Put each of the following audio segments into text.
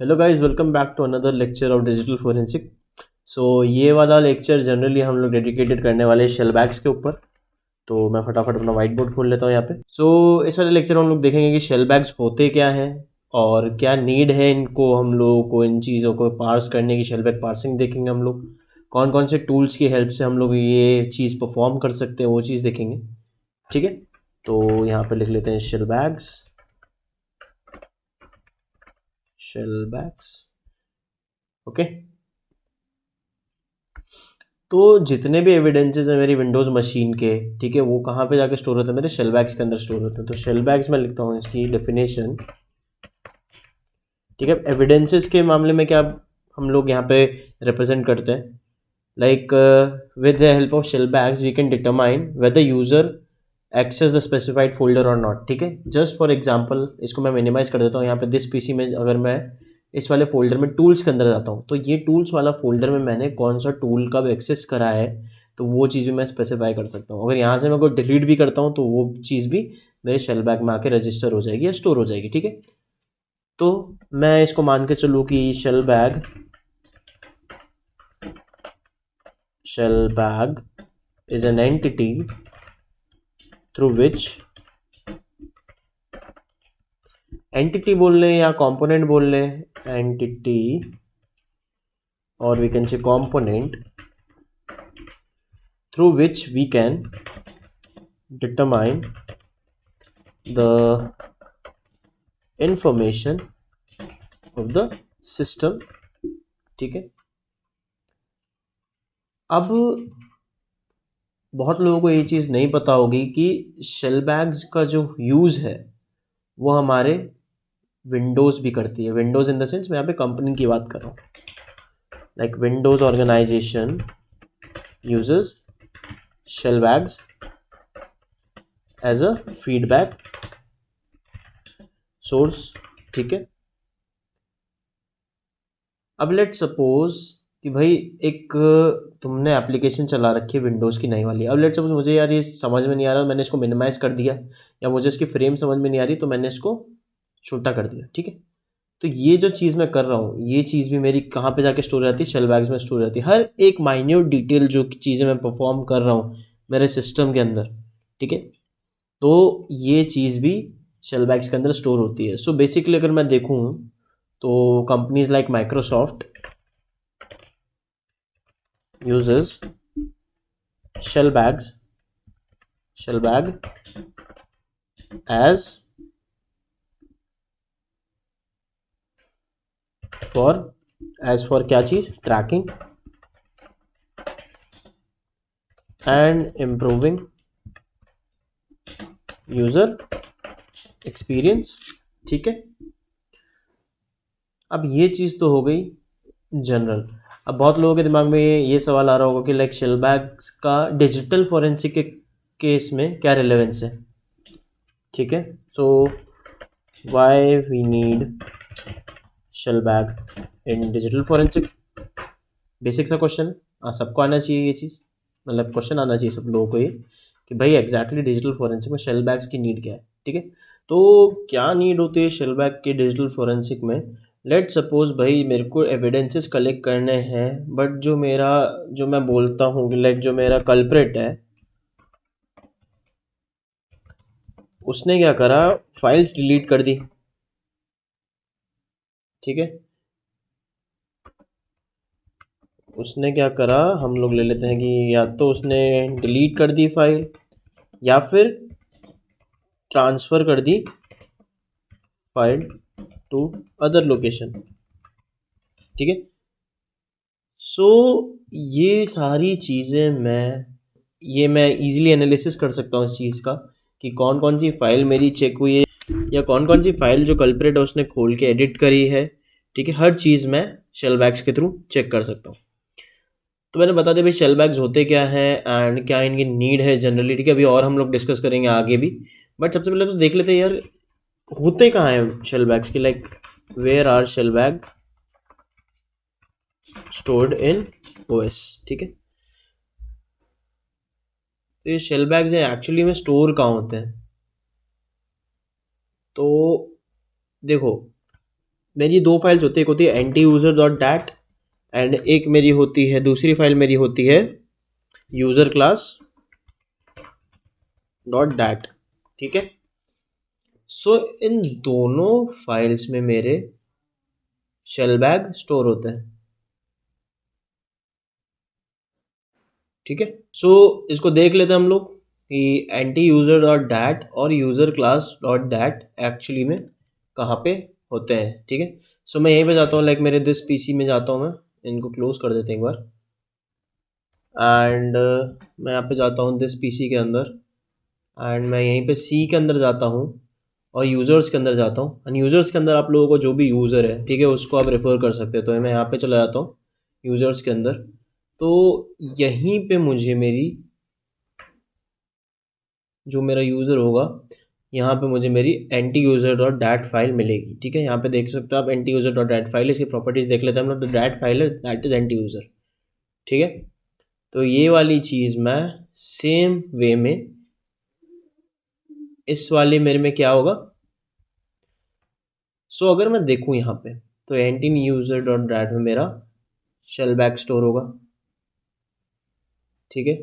Hello guys, welcome back to another lecture of digital forensic. So ये वाला lecture generally हम लोग dedicated करने वाले हैं शेल बैग्स के ऊपर। तो मैं फटाफट अपना वाइट बोर्ड खोल लेता हूँ यहाँ पे। इस वाले लेक्चर में हम लोग देखेंगे कि शेल बैग्स होते क्या हैं और क्या नीड है इनको, हम लोगों को इन चीज़ों को पार्स करने की। शेल बैग पार्सिंग देखेंगे हम लोग, कौन कौन से टूल्स की हेल्प से हम लोग ये चीज़ परफॉर्म कर सकते हैं, वो चीज़ देखेंगे। ठीक है, तो यहाँ पे लिख लेते हैं shell bags. Shell bags, okay. तो जितने भी एविडेंसेस हैं मेरी विंडोज़ मशीन के, ठीक है, वो कहाँ पे जाके स्टोर होते हैं? मेरे शेल बैग्स के अंदर स्टोर होते हैं। तो शेल बैग्स में लिखता हूँ इसकी डेफिनेशन। ठीक है, एविडेंसेस के मामले में क्या हम लोग यहाँ पे रिप्रेजेंट करते हैं, like with the help of shell bags we can determine whether user access the specified folder और नॉट। ठीक है, जस्ट फॉर एग्जांपल इसको मैं मिनिमाइज कर देता हूँ। यहाँ पे दिस पीसी में अगर मैं इस वाले फोल्डर में टूल्स के अंदर जाता हूँ, तो ये टूल्स वाला फोल्डर में मैंने कौन सा टूल कब एक्सेस करा है, तो वो चीज़ भी मैं स्पेसिफाई कर सकता हूँ। अगर यहाँ से मैं कोई डिलीट भी करता हूँ तो वो चीज़ भी मेरे शेल बैग में आके रजिस्टर हो जाएगी या स्टोर हो जाएगी। ठीक है, तो मैं इसको मान के चलूँ कि shell bag is an entity through which, entity बोल लें या कंपोनेंट बोल लें, entity or we can say component through which we can determine the information of the system। ठीक है, अब बहुत लोगों को ये चीज़ नहीं पता होगी कि शेल बैग्स का जो यूज़ है वो हमारे विंडोज़ भी करती है। विंडोज़ इन द सेंस मैं यहाँ पे कंपनी की बात कर रहा हूँ, like Windows organization uses shell bags as a feedback source. ठीक है, अब लेट सपोज कि भाई एक तुमने एप्लीकेशन चला रखी है विंडोज़ की नई वाली। अब लेट सपोज मुझे यार ये समझ में नहीं आ रहा, मैंने इसको मिनिमाइज़ कर दिया, या मुझे इसकी फ्रेम समझ में नहीं आ रही तो मैंने इसको छोटा कर दिया। ठीक है, तो ये जो चीज़ मैं कर रहा हूँ ये चीज़ भी मेरी कहाँ पे जाके स्टोर रहती है? शेल बैग्स में स्टोर रहती है। हर एक माइन्यूट डिटेल जो चीज़ें मैं परफॉर्म कर रहा हूँ मेरे सिस्टम के अंदर, ठीक है, तो ये चीज़ भी शेल बैग्स के अंदर स्टोर होती है। सो बेसिकली अगर मैं देखूँ तो companies like Microsoft uses shell bags shell bag as for for क्या चीज? Tracking and improving user experience. ठीक है, अब ये चीज़ तो हो गई जनरल। अब बहुत लोगों के दिमाग में ये सवाल आ रहा होगा कि लाइक शेल बैग्स का डिजिटल फोरेंसिक के केस में क्या रिलेवेंस है। ठीक है, so why we need shell bag in digital forensic? Basic सा क्वेश्चन है, हाँ सबको आना चाहिए ये चीज़, मतलब क्वेश्चन आना चाहिए सब लोगों को ये कि भाई एग्जैक्टली डिजिटल फोरेंसिक में शेल बैग्स की नीड क्या है। ठीक है, तो क्या नीड होती है शेल बैग के डिजिटल फोरेंसिक में? लेट सपोज भाई मेरे को एविडेंसेस कलेक्ट करने हैं, बट जो मैं बोलता हूँ कि लाइक जो मेरा कल्प्रेट है उसने क्या करा, फाइल्स डिलीट कर दी। ठीक है, उसने क्या करा, हम लोग ले लेते हैं कि या तो उसने डिलीट कर दी फाइल या फिर ट्रांसफ़र कर दी फाइल टू अदर लोकेशन। ठीक है, सो ये सारी चीज़ें मैं इजीली एनालिसिस कर सकता हूँ इस चीज़ का कि कौन कौन सी फाइल मेरी चेक हुई है या कौन कौन सी फाइल जो कल्प्रेट है उसने खोल के एडिट करी है। ठीक है, हर चीज़ मैं शेल बैग्स के थ्रू चेक कर सकता हूँ। तो मैंने बता दिया भाई शेल बैग्स होते क्या हैं एंड क्या इनकी नीड है जनरली। ठीक है, अभी और हम लोग डिस्कस करेंगे आगे भी, बट सबसे पहले तो देख लेते हैं यार होते कहाँ हैं शेल बैग्स की, like where are shell bag stored in OS. ठीक है, तो ये शेल बैग्स हैं एक्चुअली में स्टोर कहाँ होते हैं? तो देखो, मेरी दो फाइल्स होती है, एक होती है anti user dot that and एक मेरी होती है, दूसरी फाइल मेरी होती है यूज़र क्लास डॉट डैट। ठीक है, सो इन दोनों फाइल्स में मेरे शेल बैग स्टोर होते हैं। ठीक है, सो इसको देख लेते हैं हम लोग कि एंटी यूज़र डॉट डैट और user class dot that actually में कहाँ पे होते हैं। ठीक है, सो मैं यहीं पे जाता हूँ, लाइक मेरे दिस पीसी में जाता हूँ, मैं इनको क्लोज कर देते हैं एक बार एंड मैं यहाँ पे जाता हूँ दिस पीसी के अंदर एंड मैं यहीं पे सी के अंदर जाता हूँ और यूज़र्स के अंदर जाता हूँ एंड यूज़र्स के अंदर आप लोगों को जो भी यूज़र है, ठीक है, उसको आप रेफ़र कर सकते हैं। तो मैं यहाँ पे चला जाता हूँ यूज़र्स के अंदर, तो यहीं पे मुझे मेरी जो मेरा यूज़र होगा, यहाँ पे मुझे मेरी anti user dot that file मिलेगी। ठीक है, यहाँ पे देख सकते हो आप anti user dot that file, इसकी प्रॉपर्टीज़ देख लेते हैं हम लोग। तो डैट फाइल है, दैट इज़ एंटी यूज़र। ठीक है, तो ये वाली चीज़ मैं सेम वे में इस वाले मेरे में क्या होगा, सो अगर मैं देखूँ यहाँ पे तो एंटी यूज़र डॉट डैट में मेरा शेल बैक स्टोर होगा। ठीक है,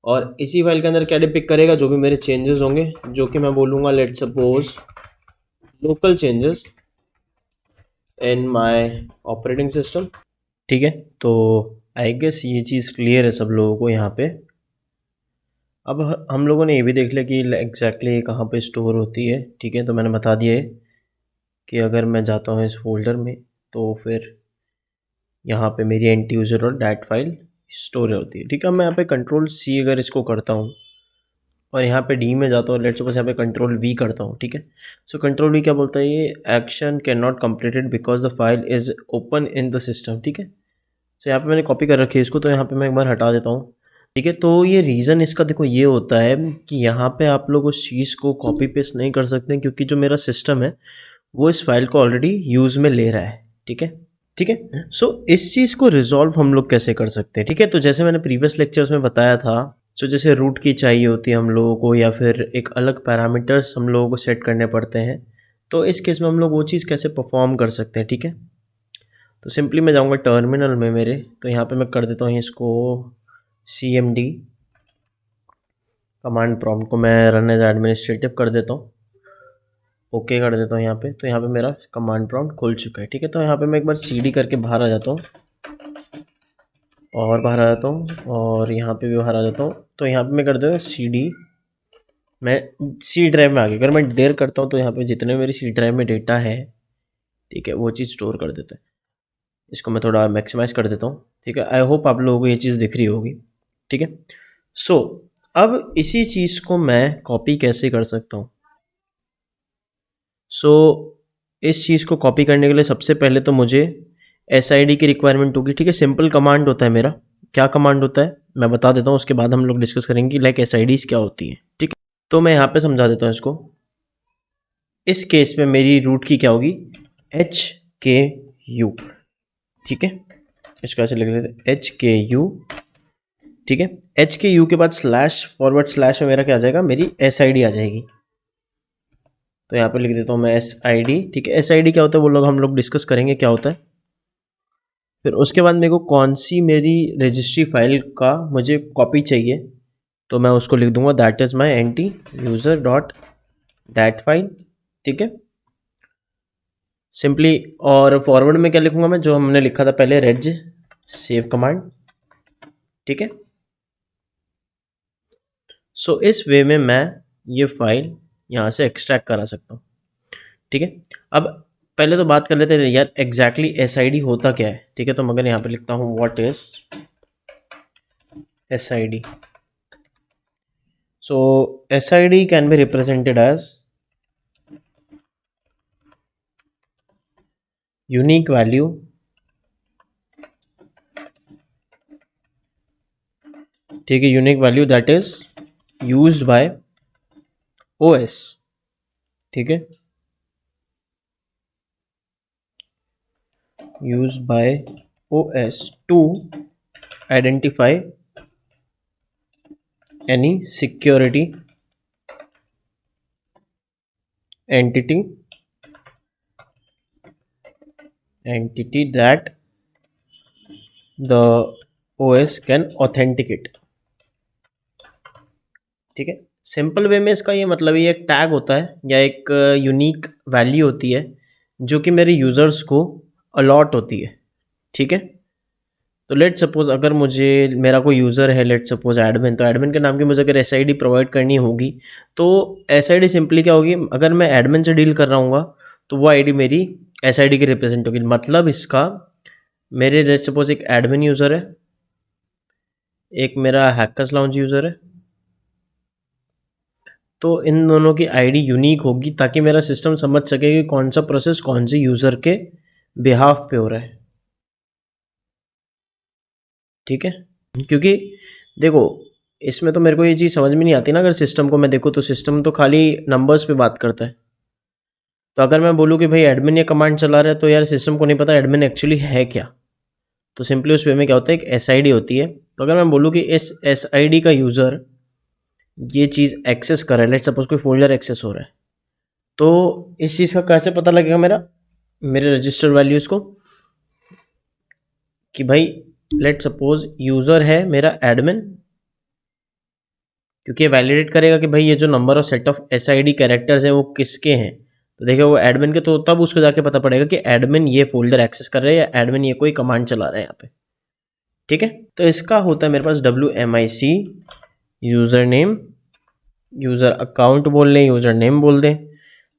और इसी फाइल के अंदर क्या डिपिक करेगा, जो भी मेरे चेंजेस होंगे, जो कि मैं बोलूँगा let suppose local changes in my operating system. ठीक है, तो आई गेस ये चीज़ क्लियर है सब लोगों को यहाँ पे। अब हम लोगों ने ये भी देख लिया कि एग्जैक्टली कहाँ पे स्टोर होती है। ठीक है, तो मैंने बता दिया है कि अगर मैं जाता हूँ इस फोल्डर में तो फिर यहाँ पे मेरी एंटी यूज़र और डैट फाइल स्टोर होती है। ठीक है, मैं यहाँ पे कंट्रोल सी अगर इसको करता हूँ और यहाँ पे डी में जाता हूँ, लेट्स सपोज यहाँ पे कंट्रोल वी करता हूँ। ठीक है, सो कंट्रोल वी क्या बोलता है, ये action can not completed because the file is open in the system. ठीक है, सो यहाँ पे मैंने कॉपी कर रखी है इसको, तो यहाँ पे मैं एक बार हटा देता हूँ। ठीक है, तो ये रीज़न इसका देखो ये होता है कि यहाँ पे आप लोग उस चीज़ को कॉपी पेस्ट नहीं कर सकते क्योंकि जो मेरा सिस्टम है वो इस फाइल को ऑलरेडी यूज़ में ले रहा है। ठीक है, ठीक है, सो इस चीज़ को रिजॉल्व हम लोग कैसे कर सकते हैं। ठीक है, तो जैसे मैंने प्रीवियस लेक्चर्स में बताया था, सो जैसे रूट की चाहिए होती है हम लोगों को या फिर एक अलग पैरामीटर्स हम लोगों को सेट करने पड़ते हैं, तो इस केस में हम लोग वो चीज़ कैसे परफॉर्म कर सकते हैं। ठीक है, तो सिंपली मैं जाऊंगा टर्मिनल में मेरे, तो यहाँ पे मैं कर देता हूँ इसको cmd, कमांड प्रॉम्प्ट को मैं रन एज एडमिनिस्ट्रेटिव कर देता हूँ, ओके कर देता हूँ यहाँ पे। तो यहाँ पे मेरा कमांड प्रॉम्प्ट खुल चुका है। ठीक है, तो यहाँ पे मैं एक बार cd करके बाहर आ जाता हूँ और बाहर आ जाता हूँ और यहाँ पे भी बाहर आ जाता हूँ। तो यहाँ पे मैं कर देता हूँ cd, मैं सी ड्राइव में आ गया। अगर मैं डेयर करता हूँ तो यहाँ पे जितने मेरी सी ड्राइव में डेटा है, ठीक है, वो चीज़ स्टोर कर देता है। इसको मैं थोड़ा मैक्सिमाइज कर देता हूँ। ठीक है, आई होप आप लोगों को ये चीज़ दिख रही होगी। ठीक है, सो अब इसी चीज़ को मैं कॉपी कैसे कर सकता हूँ। सो इस चीज़ को कॉपी करने के लिए सबसे पहले तो मुझे SID की रिक्वायरमेंट होगी। ठीक है, सिंपल कमांड होता है मेरा। क्या कमांड होता है मैं बता देता हूँ, उसके बाद हम लोग डिस्कस करेंगे लाइक SIDs क्या होती है। ठीक है, तो मैं यहाँ पे समझा देता हूँ इसको। इस केस में मेरी रूट की क्या होगी, HKU। ठीक है, इसको ऐसे लिख लेते हैं HKU। ठीक है, HKU के बाद स्लैश फॉरवर्ड स्लैश में मेरा क्या आ जाएगा, मेरी SID आ जाएगी। तो यहाँ पे लिख देता हूँ मैं SID। ठीक है, SID क्या होता है वो लोग हम लोग डिस्कस करेंगे क्या होता है। फिर उसके बाद मेरे को कौन सी मेरी रजिस्ट्री फाइल का मुझे कॉपी चाहिए, तो मैं उसको लिख दूंगा that is my anti user dot that file. ठीक है, सिंपली। और फॉरवर्ड में क्या लिखूंगा मैं, जो हमने लिखा था पहले, रेज सेव कमांड। ठीक है, सो इस वे में मैं ये फाइल यहाँ से एक्सट्रैक्ट करा सकता हूँ। ठीक है, अब पहले तो बात कर लेते हैं यार एग्जैक्टली SID होता क्या है। ठीक है, तो मगर यहाँ पे लिखता हूँ what is SID। So SID can be represented as unique value ठीक है, unique value that is used by OS। ठीक है, used by OS to identify any security entity entity that the OS can authenticate. ठीक है, simple way में इसका ये मतलब ये एक टैग होता है या एक यूनिक वैल्यू होती है जो कि मेरे यूज़र्स को अलॉट होती है। ठीक है, तो लेट सपोज अगर मुझे मेरा कोई यूज़र है, लेट सपोज एडमिन, तो एडमिन के नाम की मुझे अगर SID प्रोवाइड करनी होगी तो SID सिंपली क्या होगी, अगर मैं एडमिन से डील कर रहा हूँ तो वो ID मेरी SID की रिप्रेजेंट होगी। मतलब इसका मेरे लेट सपोज एक एडमिन यूज़र है, एक मेरा हैकर्स लाउंज यूज़र है, तो इन दोनों की ID यूनिक होगी ताकि मेरा सिस्टम समझ सके कि कौन सा प्रोसेस कौन सी यूज़र के बिहाफ पे हो रहा है। ठीक है, क्योंकि देखो इसमें तो मेरे को ये चीज़ समझ में नहीं आती ना, अगर सिस्टम को मैं देखूँ तो सिस्टम तो खाली नंबर्स पे बात करता है। तो अगर मैं बोलूँ कि भाई एडमिन ये कमांड चला रहा है तो यार सिस्टम को नहीं पता एडमिन एक्चुअली है क्या। तो सिंपली उस वे में क्या होता है, एक SID होती है। तो अगर मैं बोलूँ कि इस SID का यूज़र ये चीज़ एक्सेस कर रहा है, लेट सपोज कोई फोल्डर एक्सेस हो रहा है, तो इस चीज़ का कैसे पता लगेगा मेरे रजिस्टर वैल्यूज़ को कि भाई लेट सपोज यूज़र है मेरा एडमिन, क्योंकि ये वैलिडेट करेगा कि भाई ये जो number of set of SID characters हैं वो किसके हैं। तो देखिए वो एडमिन के, तो तब उसको जाके पता पड़ेगा कि एडमिन ये फोल्डर एक्सेस कर रहा है या एडमिन ये कोई कमांड चला रहा है यहाँ पे। ठीक है, तो इसका होता है मेरे पास WMIC user name, user account बोल लें, यूज़र नेम बोल दें,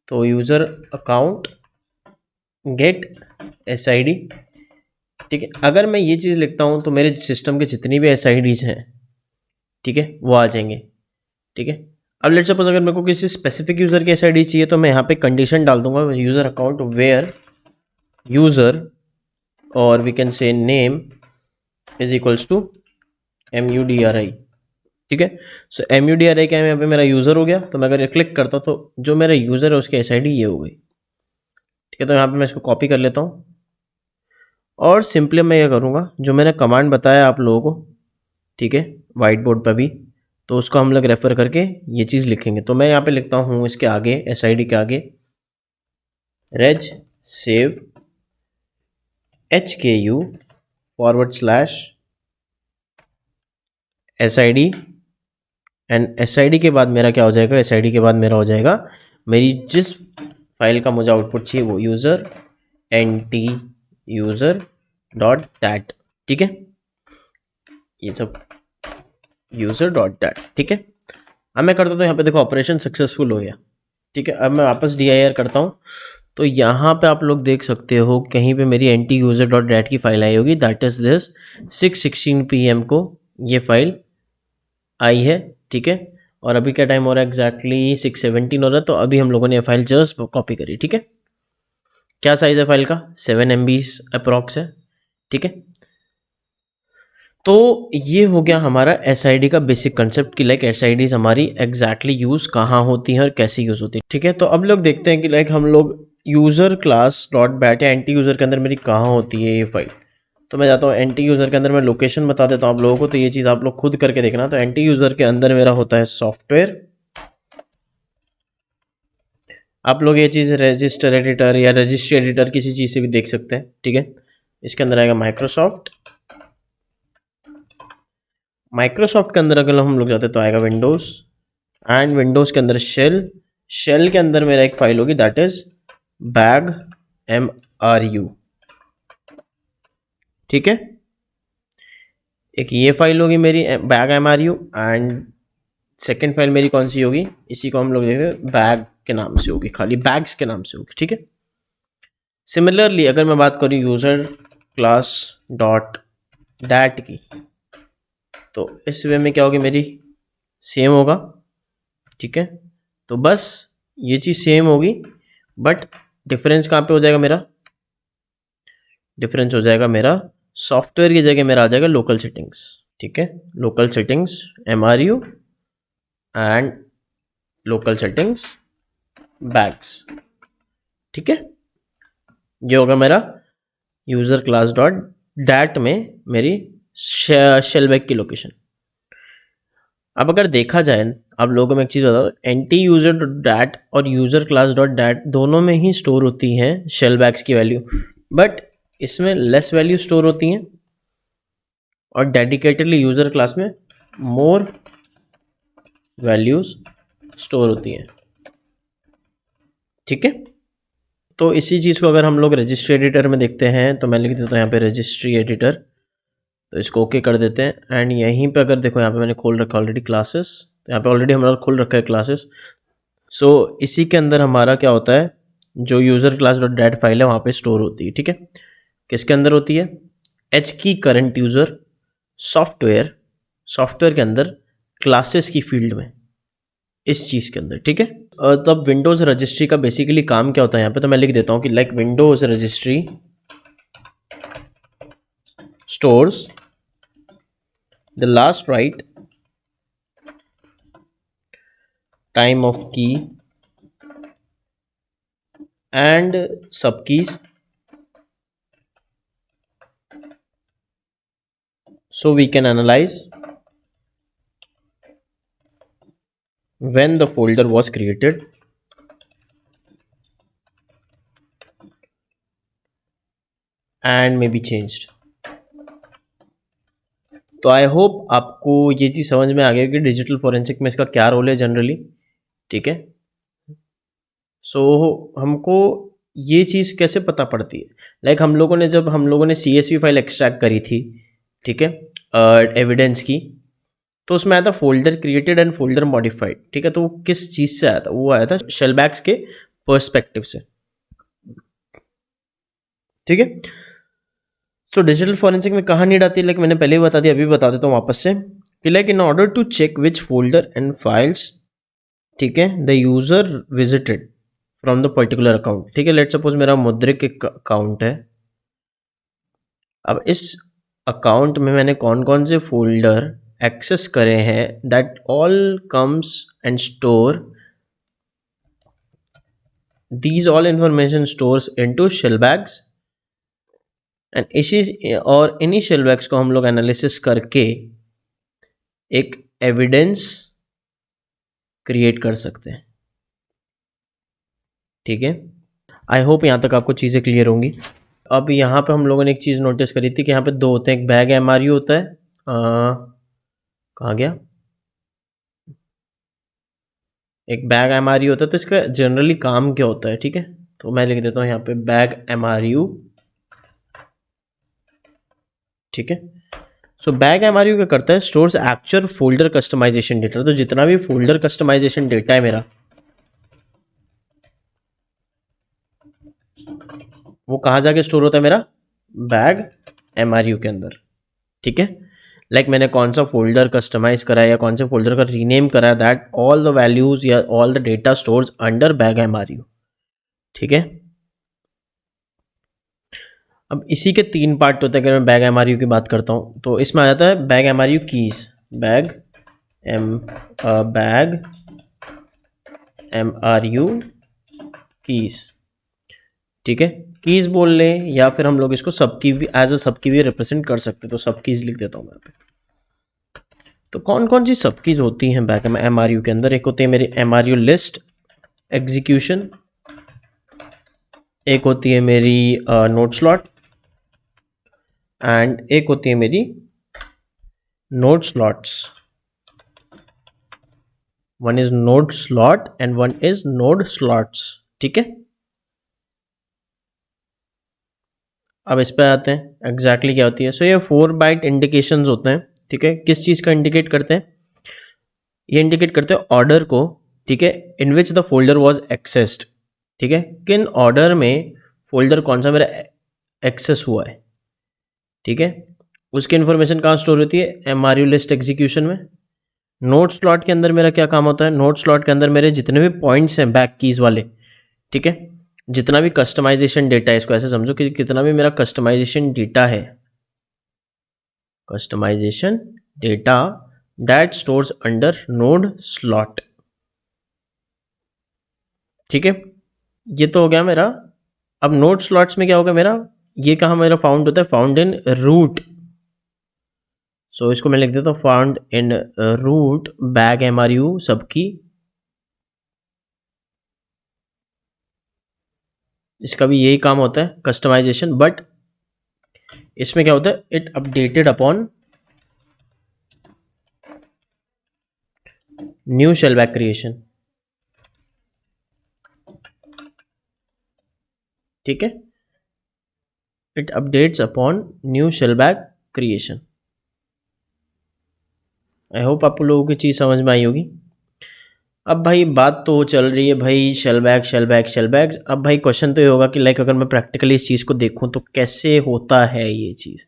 तो यूज़र अकाउंट गेट SID। ठीक है, अगर मैं ये चीज़ लिखता हूँ तो मेरे सिस्टम के जितनी भी SIDs हैं, ठीक है, वो आ जाएंगे। ठीक है, अब लेट्स सपोज अगर मेरे को किसी स्पेसिफिक यूज़र की SID चाहिए तो मैं यहाँ पे कंडीशन डाल दूंगा यूज़र अकाउंट वेयर यूज़र और we can say name is equals to MUDRI। ठीक है, सो MUDRI क्या है, यहाँ पे मेरा यूज़र हो गया। तो मैं अगर क्लिक करता तो जो मेरा यूज़र है उसकी SID ये हो गई। ठीक है, तो यहाँ पे मैं इसको कॉपी कर लेता हूँ और सिंपली मैं ये करूँगा जो मैंने कमांड बताया आप लोगों को, ठीक है, वाइट बोर्ड पर भी, तो उसको हम लोग रेफ़र करके ये चीज़ लिखेंगे। तो मैं यहाँ पे लिखता हूँ इसके आगे SID के आगे reg save HKU / SID and SID के बाद मेरा क्या हो जाएगा, SID के बाद मेरा हो जाएगा मेरी जिस फाइल का मुझे आउटपुट चाहिए वो user NT user dot that. ठीक है, ये सब यूज़र डॉट दैट। ठीक है, अब मैं करता हूँ यहाँ पे देखो ऑपरेशन सक्सेसफुल हो गया। ठीक है, अब मैं वापस dir करता हूँ तो यहाँ पे आप लोग देख सकते हो कहीं पे मेरी NT user डॉट दैट की फाइल आई होगी, दैट इज़ दिस 6:16 PM को ये फाइल आई है। ठीक है, और अभी क्या टाइम हो रहा है, एग्जैक्टली 6:17 हो रहा है। तो अभी हम लोगों ने ये फाइल जस्ट कॉपी करी। ठीक है, क्या साइज़ है फाइल का, 7 MB अप्रॉक्स है। ठीक है, तो ये हो गया हमारा SID का बेसिक कंसेप्ट कि लाइक SIDs हमारी एग्जैक्टली यूज़ कहाँ होती हैं और कैसे यूज़ होती है। ठीक है, तो अब लोग देखते हैं कि लाइक हम लोग यूज़र क्लास डॉट बैट या NT यूज़र के अंदर मेरी कहाँ होती है ये फाइल। तो मैं जाता हूँ NT यूज़र के अंदर, मैं लोकेशन बता देता हूँ आप लोगों को, तो ये चीज़ आप लोग खुद करके देखना। तो NT यूज़र के अंदर मेरा होता है सॉफ्टवेयर, आप लोग ये चीज़ रजिस्टर एडिटर या रजिस्ट्री एडिटर किसी चीज़ से भी देख सकते हैं। ठीक है, इसके अंदर आएगा माइक्रोसॉफ्ट के अंदर अगर हम लोग जाते हैं तो आएगा विंडोज़, एंड विंडोज़ के अंदर शेल के अंदर मेरा एक फाइल होगी दैट इज़ बैग MRU। ठीक है, एक ये फाइल होगी मेरी bag MRU, and second file मेरी कौन सी होगी, इसी को हम लोग देखेंगे बैग के नाम से होगी, खाली बैग्स के नाम से होगी। ठीक है, सिमिलरली अगर मैं बात करूँ यूज़र क्लास डॉट दैट की, तो इस वे में क्या होगी मेरी सेम होगा। ठीक है, तो बस ये चीज़ सेम होगी, बट डिफरेंस कहाँ पे हो जाएगा मेरा, डिफरेंस हो जाएगा मेरा सॉफ्टवेयर की जगह मेरा आ जाएगा लोकल सेटिंग्स। ठीक है, local settings MRU and local settings bags. ठीक है, ये होगा मेरा यूज़र क्लास डॉट दैट में मेरी शेल बैग की लोकेशन। अब अगर देखा जाए, आप लोगों को मैं एक चीज़ बताऊँ, NT यूज़र डॉट डैट और यूज़र क्लास डॉट डैट दोनों में ही स्टोर होती हैं शेल बैग्स की वैल्यू, बट इसमें लेस वैल्यू स्टोर होती हैं और डेडिकेटेडली यूज़र क्लास में मोर वैल्यूज स्टोर होती हैं। ठीक है, तो इसी चीज़ को अगर हम लोग रजिस्ट्री एडिटर में देखते हैं तो मैं लिख देता हूँ यहाँ पे रजिस्ट्री एडिटर, तो इसको ओके कर देते हैं। एंड यहीं पे अगर देखो यहाँ पे मैंने खोल रखा ऑलरेडी क्लासेस, तो यहाँ पे ऑलरेडी हमारा खोल रखा है क्लासेस। सो इसी के अंदर हमारा क्या होता है, जो user class dot that file है वहाँ पे स्टोर होती है। ठीक है, किसके अंदर होती है, एच की करंट यूज़र सॉफ्टवेयर के अंदर क्लासेस की फील्ड में, इस चीज़ के अंदर। ठीक है, तब विंडोज़ रजिस्ट्री का बेसिकली काम क्या होता है यहाँ पे, तो मैं लिख देता हूँ कि like Windows registry stores the last right time of की and subkeys so we can analyze when the folder was created and may be changed। तो आई होप आपको ये चीज़ समझ में आ गया कि डिजिटल फॉरेंसिक में इसका क्या रोल है जनरली। ठीक है, सो हमको ये चीज़ कैसे पता पड़ती है, लाइक हम लोगों ने CSV फाइल एक्सट्रैक्ट करी थी, ठीक है, एविडेंस की, तो उसमें आया था folder created and folder modified. ठीक है, तो वो किस चीज़ से आया था, वो आया था शेलबैक्स के पर्सपेक्टिव से। ठीक है, सो डिजिटल फॉरेंसिक में कहाँ नीड आती है, लाइक मैंने पहले ही बता दिया, अभी बता देता हूँ वापस से कि like in order to check which folder and files, ठीक है, the user visited from the particular account. ठीक है, लेट सपोज मेरा मुद्रिक एक अकाउंट है, अब इस अकाउंट में मैंने कौन कौन से फोल्डर एक्सेस करे हैं, that all comes and store these all information stores into shellbags and इसी और इन्हीं शेलबैग्स को हम लोग एनालिसिस करके एक एविडेंस क्रिएट कर सकते हैं। ठीक है, आई होप यहाँ तक आपको चीज़ें क्लियर होंगी। अब यहाँ पे हम लोगों ने एक चीज़ नोटिस करी थी कि यहाँ पे दो होते हैं, एक बैग MRU होता है, कहाँ गया, एक बैग MRU होता है, तो इसका जनरली काम क्या होता है। ठीक है, तो मैं लिख देता हूँ यहाँ पे बैग MRU। ठीक है, सो बैग MRU क्या करता है, stores actual folder customization data. तो जितना भी फोल्डर कस्टमाइजेशन डेटा है मेरा, वो कहाँ जाके स्टोर होता है, मेरा बैग MRU के अंदर। ठीक है, लाइक मैंने कौन सा फोल्डर कस्टमाइज करा है या कौन से फोल्डर का रीनेम करा है, दैट ऑल द वैल्यूज या all the data stores under bag MRU। ठीक है, अब इसी के तीन पार्ट होते हैं। अगर मैं बैग MRU की बात करता हूँ तो इसमें आ जाता है bag MRU keys, bag MRU keys. ठीक है, कीज बोल लें या फिर हम लोग इसको सब की भी एज अ सब की भी रिप्रेजेंट कर सकते हैं, तो सब कीज लिख देता हूँ मैं यहाँ पे। तो कौन कौन सी सब कीज होती हैं बैग MRU के अंदर, एक होती है मेरी MRU लिस्ट एग्जीक्यूशन, एक होती है मेरी नोड स्लॉट, एंड एक होती है मेरी node slots. One is node slot and one is node slots. ठीक है, अब इस पे आते हैं एग्जैक्टली क्या होती है। सो ये 4 बाइट इंडिकेशंस होते हैं। ठीक है, किस चीज़ का इंडिकेट करते हैं, ये इंडिकेट करते हैं ऑर्डर को। ठीक है, in which the folder was accessed. ठीक है, किन ऑर्डर में फोल्डर कौन सा मेरा एक्सेस हुआ है। ठीक है, उसकी इन्फॉर्मेशन कहाँ स्टोर होती है, MRU लिस्ट एग्जीक्यूशन में। नोड स्लॉट के अंदर मेरा क्या काम होता है, नोड स्लॉट के अंदर मेरे जितने भी पॉइंट्स हैं बैक कीज वाले, ठीक है, जितना भी कस्टमाइजेशन डेटा है, इसको ऐसे समझो कि कितना भी मेरा कस्टमाइजेशन डेटा है, customization data that stores under node slot. ठीक है, ये तो हो गया मेरा। अब नोड स्लॉट्स में क्या होगा मेरा, ये कहाँ मेरा फाउंड होता है, फाउंड इन रूट। सो इसको मैं लिख देता हूँ found in root bag MRU सबकी। इसका भी यही काम होता है, कस्टमाइजेशन, बट इसमें क्या होता है, it updated upon new shell bag creation, ठीक है, it updates upon new shell bag creation. I hope आप लोगों की चीज़ समझ में आई होगी। अब भाई बात तो चल रही है भाई शेल बैग। अब भाई क्वेश्चन तो ये होगा कि लाइक अगर मैं प्रैक्टिकली इस चीज़ को देखूं तो कैसे होता है ये चीज़,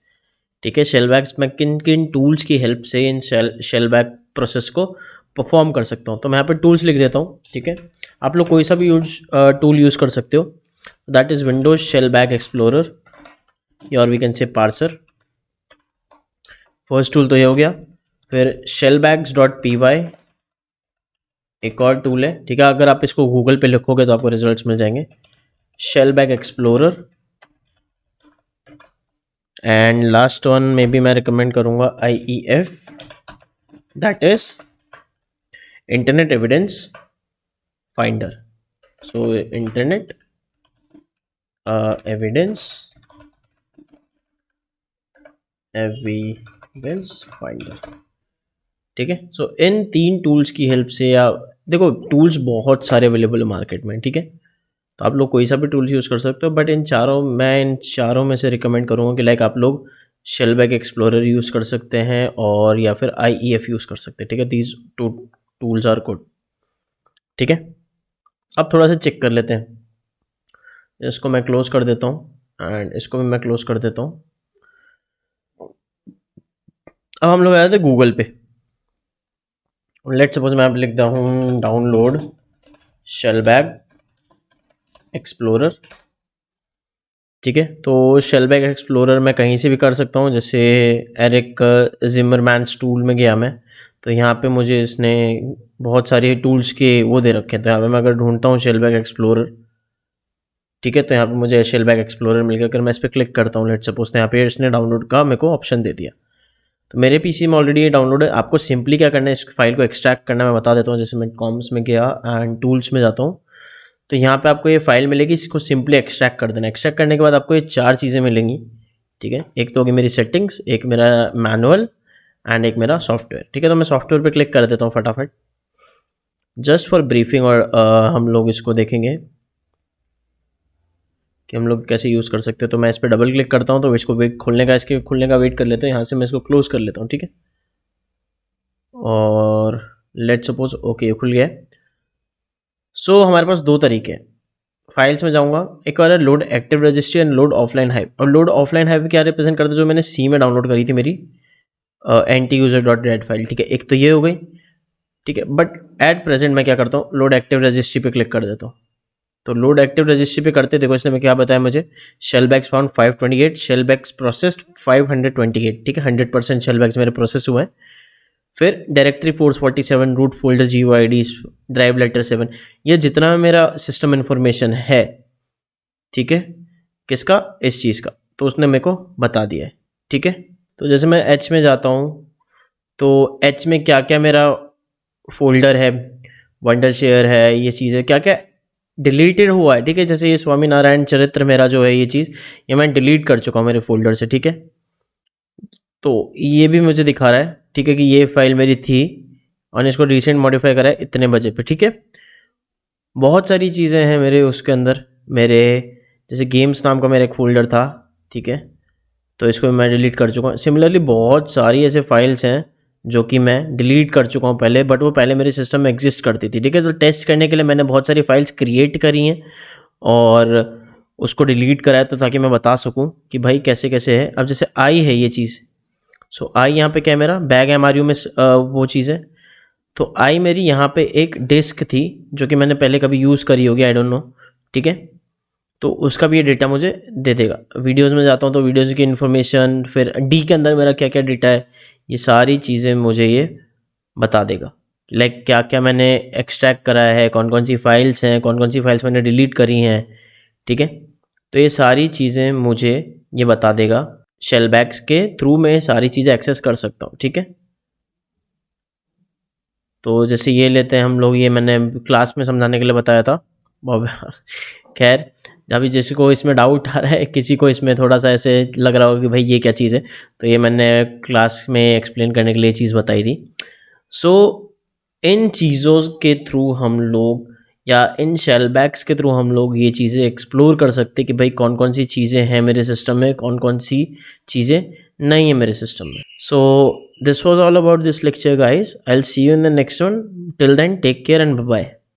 ठीक है। शेल बैग्स मैं किन किन टूल्स की हेल्प से इन शेल बैग प्रोसेस को परफॉर्म कर सकता हूँ, तो मैं यहाँ पे टूल्स लिख देता हूँ, ठीक है। आप लोग कोई सा भी टूल यूज़ कर सकते हो, that is Windows shell bag explorer और we can say parser. First tool तो ये हो गया। फिर shellbags.py एक और टूल है, ठीक है। अगर आप इसको गूगल पे लिखोगे तो आपको रिजल्ट्स मिल जाएंगे। Shell bag explorer and last one में भी मैं रिकमेंड करूँगा IEF, that is internet evidence finder. So internet evidence finder, ठीक है। सो इन 3 टूल्स की हेल्प से, या देखो टूल्स बहुत सारे अवेलेबल है मार्केट में, ठीक है, तो आप लोग कोई सा भी टूल्स यूज़ कर सकते हो, बट मैं इन चारों में से रिकमेंड करूँगा कि लाइक आप लोग शेल बैग एक्सप्लोरर यूज़ कर सकते हैं और या फिर IEF यूज़ कर सकते हैं, ठीक है। These two tools are good, ठीक है। अब थोड़ा सा चेक कर लेते हैं, इसको मैं क्लोज कर देता हूँ एंड इसको भी मैं क्लोज कर देता हूँ। अब हम लोग आए थे गूगल पे, लेट सपोज मैं आप लिखता हूँ डाउनलोड शेल बैग एक्सप्लोरर, ठीक है। तो शेल बैग एक्सप्लोरर मैं कहीं से भी कर सकता हूँ, जैसे एरिक जिमरमैन्स टूल में गया मैं, तो यहाँ पे मुझे इसने बहुत सारे टूल्स के वो दे रखे थे। यहाँ पे मैं अगर ढूंढता हूँ शेल बैग एक्सप्लोरर, ठीक है, तो यहाँ पे मुझे शेल बैग एक्सप्लोरर मिल गया। अगर मैं इस पर क्लिक करता हूँ, लेट सपोज, तो यहाँ पे इसने डाउनलोड का मेरे को ऑप्शन दे दिया, तो मेरे पीसी में ऑलरेडी ये डाउनलोड है। आपको सिंपली क्या करना है, इस फाइल को एक्सट्रैक्ट करना मैं बता देता हूँ। जैसे मैं कॉम्स में गया एंड टूल्स में जाता हूँ, तो यहाँ पे आपको ये फाइल मिलेगी, इसको सिंपली एक्सट्रैक्ट कर देना। एक्सट्रैक्ट करने के बाद आपको ये 4 चीज़ें मिलेंगी, ठीक है। एक तो होगी मेरी सेटिंग्स, एक मेरा मैनुअल एंड एक मेरा सॉफ्टवेयर, ठीक है। तो मैं सॉफ्टवेयर पे क्लिक कर देता हूँ फटाफट, जस्ट फॉर ब्रीफिंग, और हम लोग इसको देखेंगे कि हम लोग कैसे यूज़ कर सकते हैं। तो मैं इस पर डबल क्लिक करता हूँ, तो इसको वेट खुलने का, इसके खुलने का वेट कर लेते हैं। यहाँ से मैं इसको क्लोज कर लेता हूँ, ठीक है। और लेट सपोज ओके खुल गया। सो हमारे पास 2 तरीके हैं। फाइल्स में जाऊंगा, एक और है load active registry and load offline hive. और लोड ऑफलाइन हाइव क्या रिप्रेजेंट करता है, जो मैंने सी में डाउनलोड करी थी मेरी anti-user.dat फाइल, ठीक है। एक तो ये हो गई, ठीक है। बट एट प्रेजेंट मैं क्या करता हूँ, लोड एक्टिव रजिस्ट्री पे क्लिक कर देता हूँ। तो लोड एक्टिव रजिस्ट्री पे करते, देखो इसने मैं क्या बताया मुझे, shell bags found 528, shell bags processed 528, ठीक है। 100% शेल बैग्स मेरे प्रोसेस हुए हैं। फिर directory force 47, root folder GUID, drive letter 7, ये जितना मेरा सिस्टम इन्फॉर्मेशन है, ठीक है, किसका, इस चीज़ का, तो उसने मेरे को बता दिया है, ठीक है। तो जैसे मैं H में जाता हूँ, तो H में क्या क्या मेरा फोल्डर है, वंडर शेयर है, ये चीज़ है, क्या क्या डिलीटेड हुआ है, ठीक है। जैसे ये स्वामी नारायण चरित्र मेरा जो है, ये चीज़ ये मैं डिलीट कर चुका हूँ मेरे फोल्डर से, ठीक है। तो ये भी मुझे दिखा रहा है, ठीक है, कि ये फाइल मेरी थी और इसको रिसेंट मॉडिफाई करा है इतने बजे पे, ठीक है। बहुत सारी चीज़ें हैं मेरे उसके अंदर, मेरे जैसे गेम्स नाम का मेरा एक फोल्डर था, ठीक है, तो इसको मैं डिलीट कर चुका हूँ। सिमिलरली बहुत सारी ऐसे फाइल्स हैं जो कि मैं डिलीट कर चुका हूँ पहले, बट वो पहले मेरे सिस्टम में एग्जिस्ट करती थी, ठीक है। तो टेस्ट करने के लिए मैंने बहुत सारी फाइल्स क्रिएट करी हैं और उसको डिलीट कराया, तो ताकि मैं बता सकूँ कि भाई कैसे कैसे है। अब जैसे आई है ये चीज़, सो आई यहाँ पे क्या है, मेरा बैग MRU में वो चीज़ है। तो आई मेरी यहाँ पे एक डिस्क थी जो कि मैंने पहले कभी यूज़ करी होगी, आई डोंट नो, ठीक है। तो उसका भी ये डेटा मुझे दे देगा। वीडियोस में जाता हूँ तो वीडियोस की इन्फॉर्मेशन, फिर डी के अंदर मेरा क्या क्या डेटा है, ये सारी चीज़ें मुझे ये बता देगा। लाइक क्या क्या मैंने एक्सट्रैक्ट करा है, कौन कौन सी फाइल्स हैं, कौन कौन सी फाइल्स मैंने डिलीट करी हैं, ठीक है। तो ये सारी चीज़ें मुझे ये बता देगा। शेल बैग्स के थ्रू मैं सारी चीज़ें एक्सेस कर सकता हूँ, ठीक है। तो जैसे ये लेते हैं हम लोग, ये मैंने क्लास में समझाने के लिए बताया था, खैर अभी जिसी को इसमें डाउट आ रहा है, किसी को इसमें थोड़ा सा ऐसे लग रहा होगा कि भाई ये क्या चीज़ है, तो ये मैंने क्लास में एक्सप्लेन करने के लिए चीज़ बताई थी। सो इन चीज़ों के थ्रू हम लोग, या इन शेल बैग्स के थ्रू हम लोग ये चीज़ें एक्सप्लोर कर सकते कि भाई कौन कौन सी चीज़ें हैं मेरे सिस्टम में, कौन कौन सी चीज़ें नहीं है मेरे सिस्टम में। So this was all about this lecture guys. I will see you in the next one. Till then take care and bye bye.